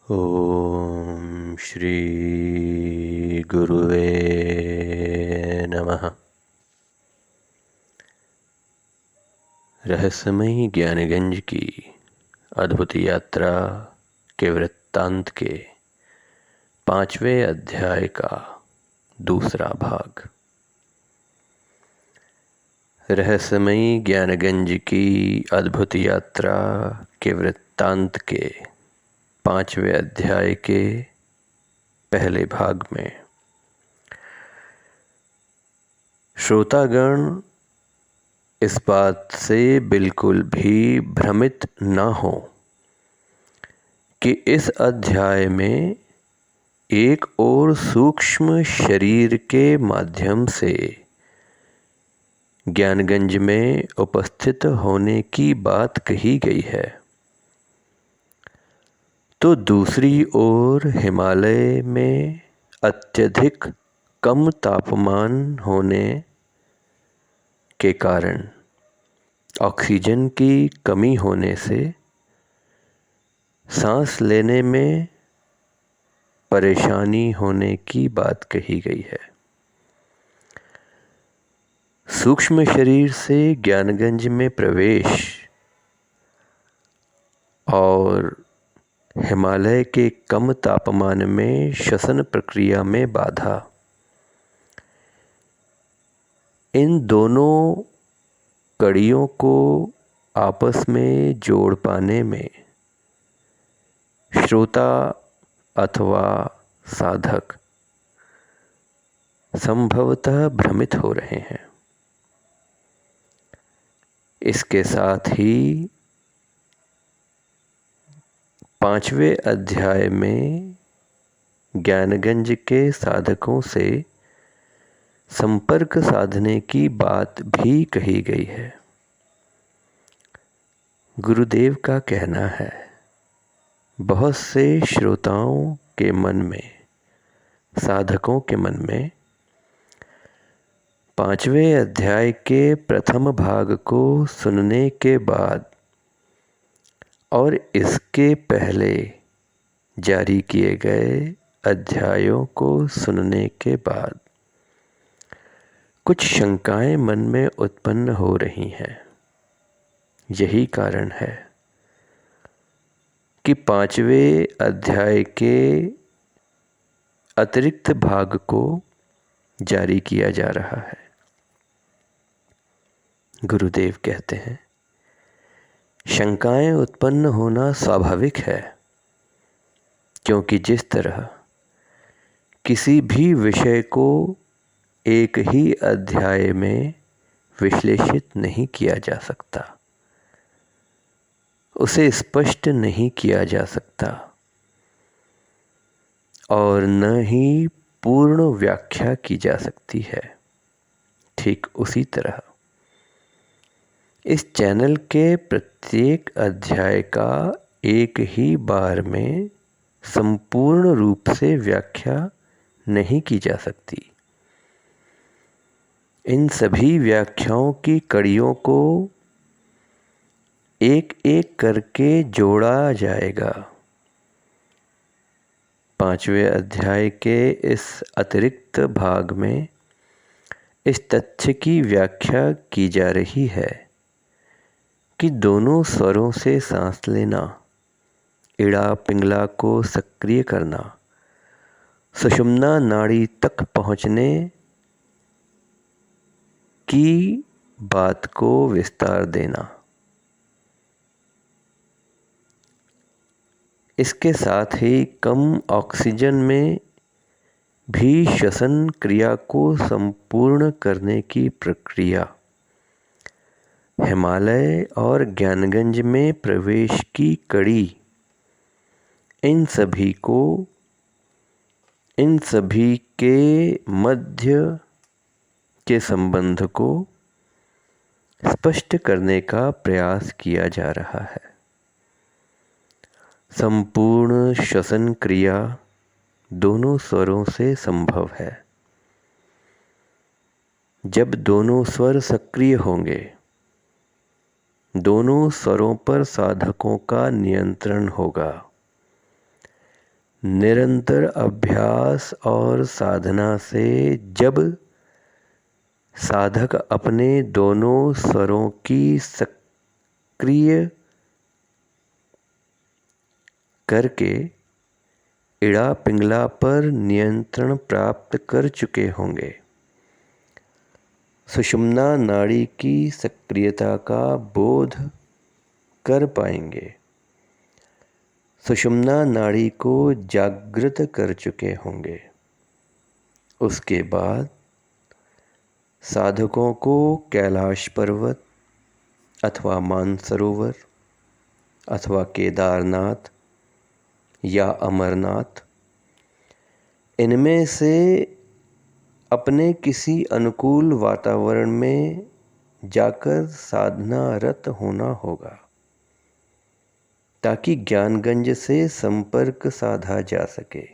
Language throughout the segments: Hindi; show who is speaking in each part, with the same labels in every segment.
Speaker 1: ओम श्री गुरुवे नमः। रहस्यमयी ज्ञानगंज की अद्भुत यात्रा के वृत्तांत के 5वें अध्याय का दूसरा भाग। रहस्यमयी ज्ञानगंज की अद्भुत यात्रा के वृत्तांत के 5वें अध्याय के पहले भाग में श्रोतागण इस बात से बिल्कुल भी भ्रमित न हो कि इस अध्याय में एक और सूक्ष्म शरीर के माध्यम से ज्ञानगंज में उपस्थित होने की बात कही गई है, तो दूसरी ओर हिमालय में अत्यधिक कम तापमान होने के कारण ऑक्सीजन की कमी होने से सांस लेने में परेशानी होने की बात कही गई है। सूक्ष्म शरीर से ज्ञानगंज में प्रवेश और हिमालय के कम तापमान में श्वसन प्रक्रिया में बाधा, इन दोनों कड़ियों को आपस में जोड़ पाने में श्रोता अथवा साधक संभवतः भ्रमित हो रहे हैं। इसके साथ ही 5वें अध्याय में ज्ञानगंज के साधकों से संपर्क साधने की बात भी कही गई है। गुरुदेव का कहना है, बहुत से श्रोताओं के मन में, साधकों के मन में 5वें अध्याय के प्रथम भाग को सुनने के बाद और इसके पहले जारी किए गए अध्यायों को सुनने के बाद कुछ शंकाएं मन में उत्पन्न हो रही हैं। यही कारण है कि 5वें अध्याय के अतिरिक्त भाग को जारी किया जा रहा है। गुरुदेव कहते हैं, शंकाएं उत्पन्न होना स्वाभाविक है, क्योंकि जिस तरह किसी भी विषय को एक ही अध्याय में विश्लेषित नहीं किया जा सकता, उसे स्पष्ट नहीं किया जा सकता और न ही पूर्ण व्याख्या की जा सकती है, ठीक उसी तरह इस चैनल के प्रत्येक अध्याय का एक ही बार में संपूर्ण रूप से व्याख्या नहीं की जा सकती। इन सभी व्याख्याओं की कड़ियों को एक एक करके जोड़ा जाएगा। 5वें अध्याय के इस अतिरिक्त भाग में इस तथ्य की व्याख्या की जा रही है कि दोनों स्वरों से सांस लेना, इड़ा पिंगला को सक्रिय करना, सुषुम्ना नाड़ी तक पहुँचने की बात को विस्तार देना, इसके साथ ही कम ऑक्सीजन में भी श्वसन क्रिया को संपूर्ण करने की प्रक्रिया, हिमालय और ज्ञानगंज में प्रवेश की कड़ी, इन सभी के मध्य के संबंध को स्पष्ट करने का प्रयास किया जा रहा है। संपूर्ण श्वसन क्रिया दोनों स्वरों से संभव है। जब दोनों स्वर सक्रिय होंगे, दोनों स्वरों पर साधकों का नियंत्रण होगा। निरंतर अभ्यास और साधना से जब साधक अपने दोनों स्वरों की सक्रिय करके इड़ा पिंगला पर नियंत्रण प्राप्त कर चुके होंगे, सुषुम्ना नाड़ी की सक्रियता का बोध कर पाएंगे, सुषुम्ना नाड़ी को जागृत कर चुके होंगे। उसके बाद साधकों को कैलाश पर्वत अथवा मानसरोवर अथवा केदारनाथ या अमरनाथ, इनमें से अपने किसी अनुकूल वातावरण में जाकर साधना रत होना होगा ताकि ज्ञानगंज से संपर्क साधा जा सके।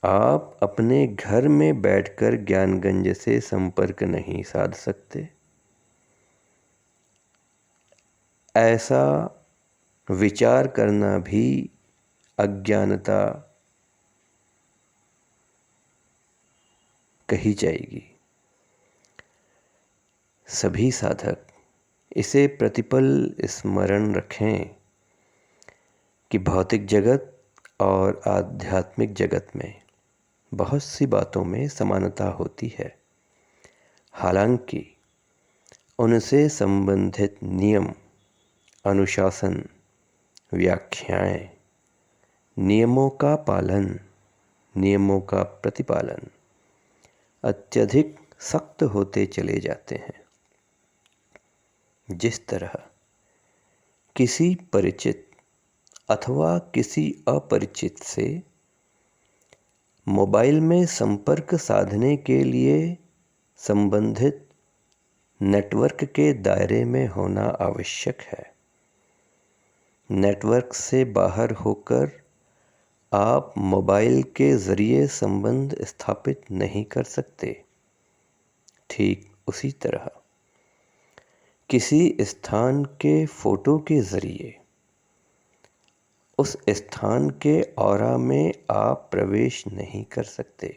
Speaker 1: आप अपने घर में बैठकर ज्ञानगंज से संपर्क नहीं साध सकते। ऐसा विचार करना भी अज्ञानता कही जाएगी। सभी साधक इसे प्रतिपल स्मरण रखें कि भौतिक जगत और आध्यात्मिक जगत में बहुत सी बातों में समानता होती है, हालांकि उनसे संबंधित नियम, अनुशासन, व्याख्याएं, नियमों का पालन, नियमों का प्रतिपालन अत्यधिक सख्त होते चले जाते हैं। जिस तरह किसी परिचित अथवा किसी अपरिचित से मोबाइल में संपर्क साधने के लिए संबंधित नेटवर्क के दायरे में होना आवश्यक है। नेटवर्क से बाहर होकर आप मोबाइल के ज़रिए संबंध स्थापित नहीं कर सकते। ठीक उसी तरह किसी स्थान के फोटो के ज़रिए उस स्थान के ऑरा में आप प्रवेश नहीं कर सकते।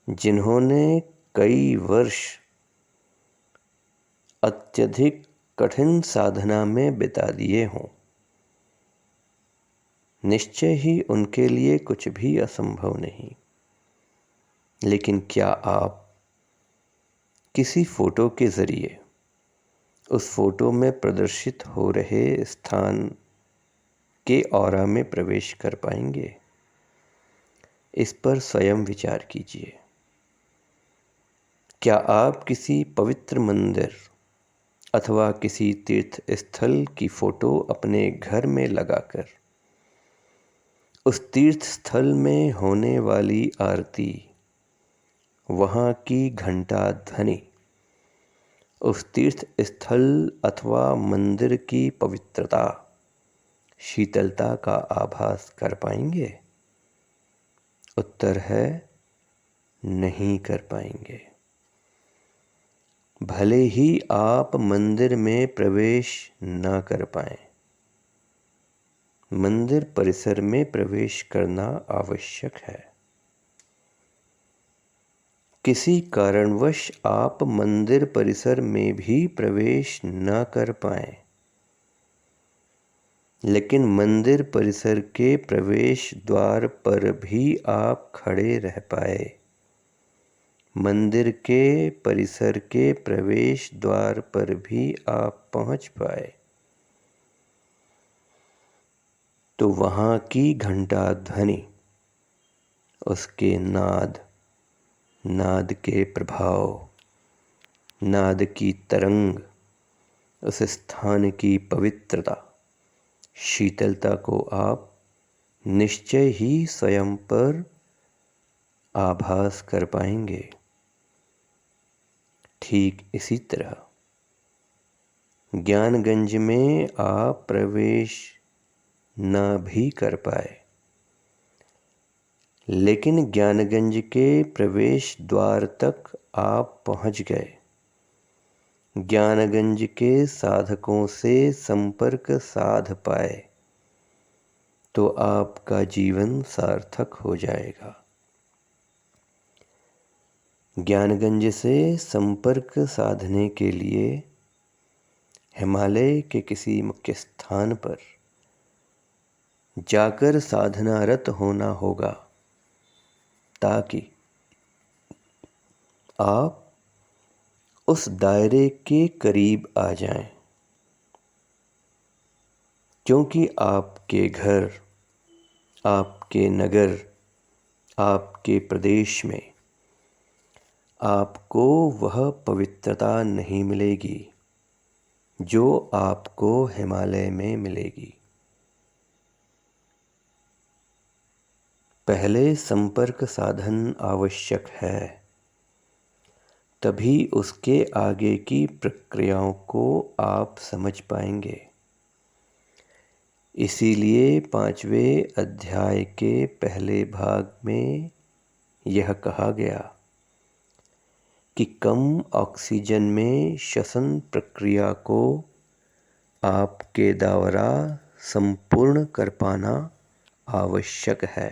Speaker 1: जिन्होंने कई वर्ष अत्यधिक कठिन साधना में बिता दिए हों, निश्चय ही उनके लिए कुछ भी असंभव नहीं। लेकिन क्या आप किसी फोटो के ज़रिए उस फोटो में प्रदर्शित हो रहे स्थान के ऑरा में प्रवेश कर पाएंगे? इस पर स्वयं विचार कीजिए। क्या आप किसी पवित्र मंदिर अथवा किसी तीर्थ स्थल की फोटो अपने घर में लगाकर उस तीर्थ स्थल में होने वाली आरती, वहाँ की घंटा ध्वनि, उस तीर्थ स्थल अथवा मंदिर की पवित्रता, शीतलता का आभास कर पाएंगे? उत्तर है नहीं कर पाएंगे। भले ही आप मंदिर में प्रवेश न कर पाएं, मंदिर परिसर में प्रवेश करना आवश्यक है। किसी कारणवश आप मंदिर परिसर में भी प्रवेश न कर पाएं, लेकिन मंदिर परिसर के प्रवेश द्वार पर भी आप खड़े रह पाए, मंदिर के परिसर के प्रवेश द्वार पर भी आप पहुंच पाए, तो वहाँ की घंटा ध्वनि, उसके नाद, नाद के प्रभाव, नाद की तरंग, उस स्थान की पवित्रता, शीतलता को आप निश्चय ही स्वयं पर आभास कर पाएंगे। ठीक इसी तरह ज्ञानगंज में आप प्रवेश न भी कर पाए, लेकिन ज्ञानगंज के प्रवेश द्वार तक आप पहुंच गए, ज्ञानगंज के साधकों से संपर्क साध पाए, तो आपका जीवन सार्थक हो जाएगा। ज्ञानगंज से संपर्क साधने के लिए हिमालय के किसी मुख्य स्थान पर जाकर साधनारत होना होगा, ताकि आप उस दायरे के करीब आ जाएं। क्योंकि आपके घर, आपके नगर, आपके प्रदेश में आपको वह पवित्रता नहीं मिलेगी जो आपको हिमालय में मिलेगी। पहले संपर्क साधन आवश्यक है, तभी उसके आगे की प्रक्रियाओं को आप समझ पाएंगे। इसीलिए 5वें अध्याय के पहले भाग में यह कहा गया कि कम ऑक्सीजन में श्वसन प्रक्रिया को आपके द्वारा संपूर्ण कर पाना आवश्यक है,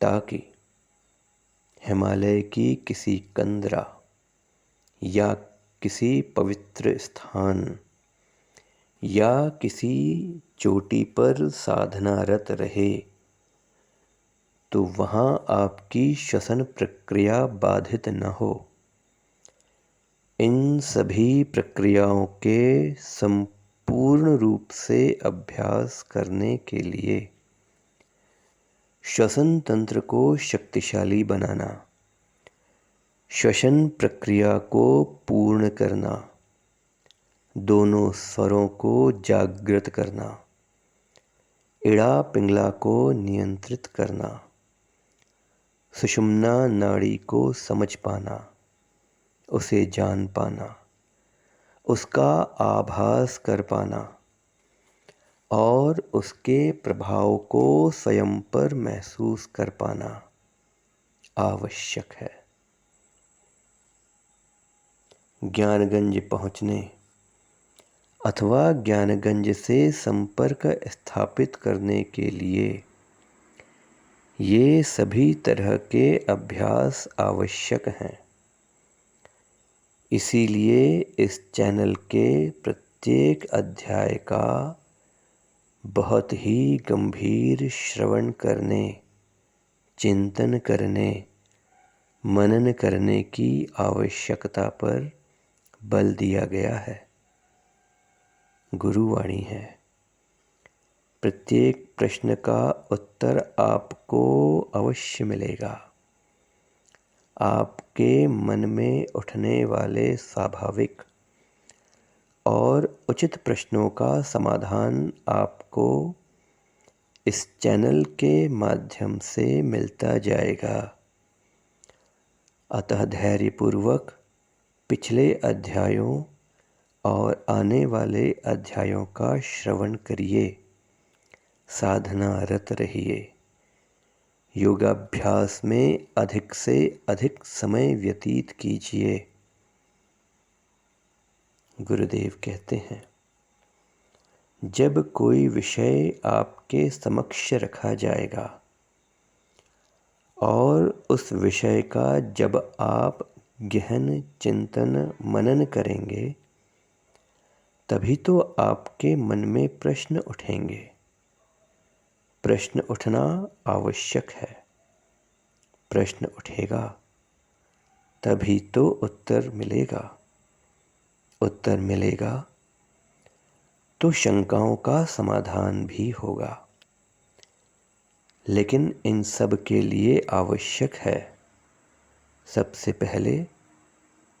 Speaker 1: ताकि हिमालय की किसी कंदरा या किसी पवित्र स्थान या किसी चोटी पर साधनारत रहे तो वहाँ आपकी श्वसन प्रक्रिया बाधित न हो। इन सभी प्रक्रियाओं के संपूर्ण रूप से अभ्यास करने के लिए श्वसन तंत्र को शक्तिशाली बनाना, श्वसन प्रक्रिया को पूर्ण करना, दोनों स्वरों को जागृत करना, इड़ा पिंगला को नियंत्रित करना, सुषुम्ना नाड़ी को समझ पाना, उसे जान पाना, उसका आभास कर पाना और उसके प्रभाव को स्वयं पर महसूस कर पाना आवश्यक है। ज्ञानगंज पहुँचने अथवा ज्ञानगंज से संपर्क स्थापित करने के लिए ये सभी तरह के अभ्यास आवश्यक हैं। इसीलिए इस चैनल के प्रत्येक अध्याय का बहुत ही गंभीर श्रवण करने, चिंतन करने, मनन करने की आवश्यकता पर बल दिया गया है। गुरुवाणी है। प्रत्येक प्रश्न का उत्तर आपको अवश्य मिलेगा। आपके मन में उठने वाले स्वाभाविक और उचित प्रश्नों का समाधान आपको इस चैनल के माध्यम से मिलता जाएगा। अतः धैर्यपूर्वक पिछले अध्यायों और आने वाले अध्यायों का श्रवण करिए, साधनारत रहिए, योगाभ्यास में अधिक से अधिक समय व्यतीत कीजिए। गुरुदेव कहते हैं, जब कोई विषय आपके समक्ष रखा जाएगा और उस विषय का जब आप गहन चिंतन मनन करेंगे, तभी तो आपके मन में प्रश्न उठेंगे। प्रश्न उठना आवश्यक है। प्रश्न उठेगा तभी तो उत्तर मिलेगा। उत्तर मिलेगा तो शंकाओं का समाधान भी होगा। लेकिन इन सब के लिए आवश्यक है, सबसे पहले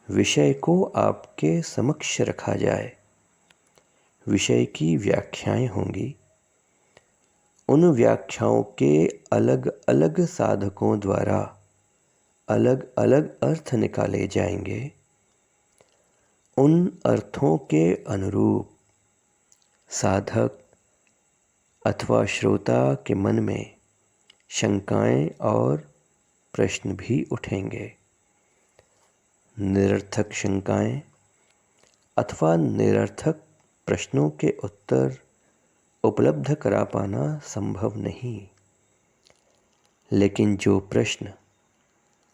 Speaker 1: विषय को आपके समक्ष रखा जाए। विषय की व्याख्याएं होंगी। उन व्याख्याओं के अलग अलग साधकों द्वारा अलग अलग अर्थ निकाले जाएंगे। उन अर्थों के अनुरूप साधक अथवा श्रोता के मन में शंकाएं और प्रश्न भी उठेंगे। निरर्थक शंकाएं अथवा निरर्थक प्रश्नों के उत्तर उपलब्ध करा पाना संभव नहीं, लेकिन जो प्रश्न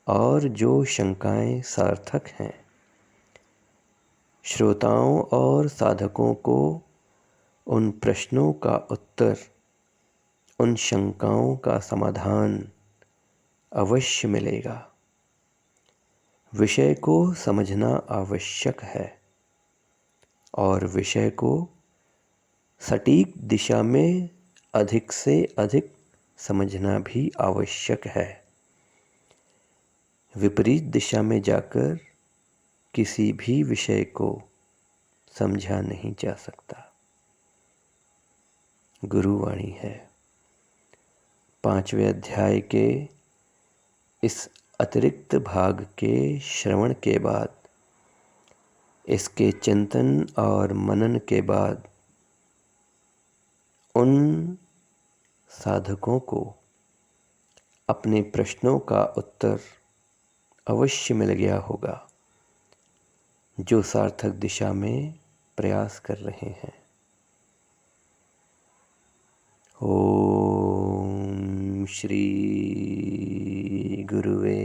Speaker 1: और जो शंकाएं सार्थक हैं, श्रोताओं और साधकों को उन प्रश्नों का उत्तर, उन शंकाओं का समाधान अवश्य मिलेगा। विषय को समझना आवश्यक है और विषय को सटीक दिशा में अधिक से अधिक समझना भी आवश्यक है। विपरीत दिशा में जाकर किसी भी विषय को समझा नहीं जा सकता। गुरुवाणी है। 5वें अध्याय के इस अतिरिक्त भाग के श्रवण के बाद, इसके चिंतन और मनन के बाद उन साधकों को अपने प्रश्नों का उत्तर अवश्य मिल गया होगा जो सार्थक दिशा में प्रयास कर रहे हैं। ओम श्री गुरुवे